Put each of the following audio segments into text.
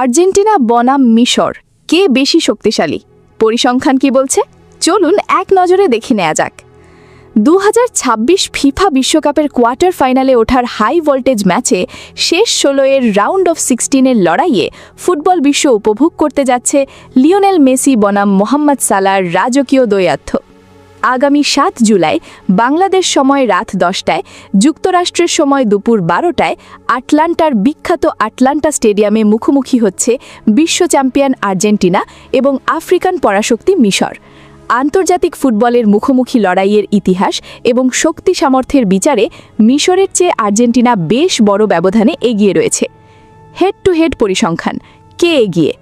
Argentina বনাম মিশর, কে বেশি শক্তিশালী? পরিসংখ্যান কি বলছে? চলুন এক নজরে দেখে নেওয়া যাক। 2026 ফিফা বিশ্বকাপের কোয়ার্টার ফাইনালে ওঠার হাই ভোল্টেজ ম্যাচে শেষ 16-এর রাউন্ড অফ 16-এর লড়াইয়ে ফুটবল বিশ্ব উপভোগ করতে যাচ্ছে লিওনেল মেসি বনাম মোহাম্মদ সালাহর রাজকীয় দ্বৈয়াথ্য। আগামী 7 জুলাই বাংলাদেশ সময় রাত 10টায়, যুক্তরাষ্ট্রের সময় দুপুর 12টায় আটলান্টার বিখ্যাত আটলান্টা স্টেডিয়ামে মুখোমুখি হচ্ছে বিশ্ব চ্যাম্পিয়ন আর্জেন্টিনা এবং আফ্রিকান পরাশক্তি মিশর। আন্তর্জাতিক ফুটবলের মুখোমুখি লড়াইয়ের ইতিহাস এবং শক্তি সামর্থ্যের বিচারে মিশরের চেয়ে আর্জেন্টিনা বেশ বড় ব্যবধানে এগিয়ে রয়েছে। হেড টু হেড পরিসংখ্যান, কে এগিয়ে?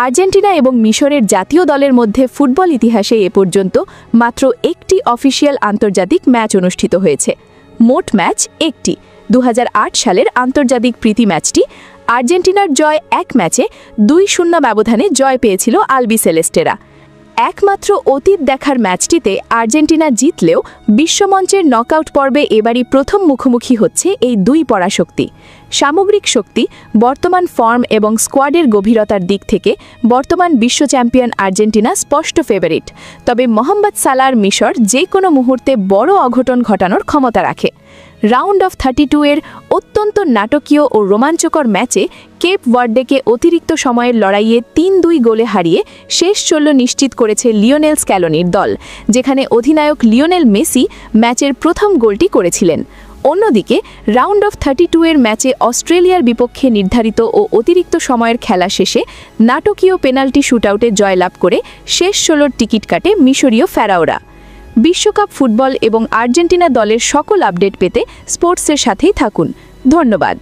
আর্জেন্টিনা এবং মিশরের জাতীয় দলের মধ্যে ফুটবল ইতিহাসে এ পর্যন্ত মাত্র একটি অফিসিয়াল আন্তর্জাতিক ম্যাচ অনুষ্ঠিত হয়েছে। মোট ম্যাচ একটি, 2008 সালের আন্তর্জাতিক প্রীতি ম্যাচটি। আর্জেন্টিনার জয় 1 ম্যাচে 2-0 ব্যবধানে জয় পেয়েছিল আলবিসেলেস্টেরা। একমাত্র অতীত দেখার ম্যাচটিতে আর্জেন্টিনা জিতলেও বিশ্বমঞ্চের নকআউট পর্বে এবারই প্রথম মুখোমুখি হচ্ছে এই দুই পরাশক্তি। সামগ্রিক শক্তি, বর্তমান ফর্ম এবং স্কোয়াডের গভীরতার দিক থেকে বর্তমান বিশ্ব চ্যাম্পিয়ন আর্জেন্টিনা স্পষ্ট ফেভারিট। তবে মোহাম্মদ সালাহর মিশর যে কোনো মুহূর্তে বড় অঘটন ঘটানোর ক্ষমতা রাখে। রাউন্ড অফ 32-এর অত্যন্ত নাটকীয় ও রোমাঞ্চকর ম্যাচে কেপ ভার্দেকে অতিরিক্ত সময়ের লড়াইয়ে 3-2 গোলে হারিয়ে শেষ 16 নিশ্চিত করেছে লিওনেল স্ক্যালোনির দল, যেখানে অধিনায়ক লিওনেল মেসি ম্যাচের প্রথম গোলটি করেছিলেন। অন্যদিকে রাউন্ড অফ 32-এর ম্যাচে অস্ট্রেলিয়ার বিপক্ষে নির্ধারিত ও অতিরিক্ত সময়ের খেলা শেষে নাটকীয় পেনাল্টি শুটআউটে জয়লাভ করে শেষ 16-র টিকিট কাটে মিশরীয় ফ্যারাওরা। বিশ্বকাপ ফুটবল এবং আর্জেন্টিনা দলের সকল আপডেট পেতে স্পোর্টসের সাথেই থাকুন। ধন্যবাদ।